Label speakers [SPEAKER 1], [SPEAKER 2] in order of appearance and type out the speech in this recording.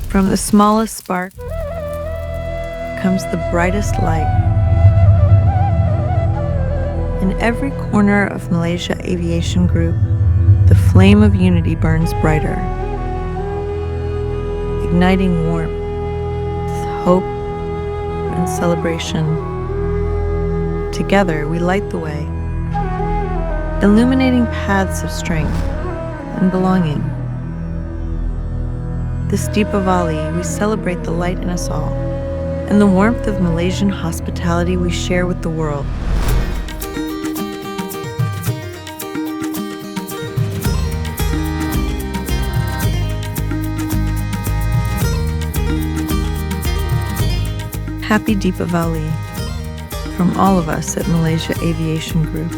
[SPEAKER 1] From the smallest spark comes the brightest light. In every corner of Malaysia Aviation Group, the flame of unity burns brighter, igniting warmth, hope, and celebration. Together, we light the way, illuminating paths of strength and belonging. This Deepavali, we celebrate the light in us all and the warmth of Malaysian hospitality we share with the world. Happy Deepavali from all of us at Malaysia Aviation Group.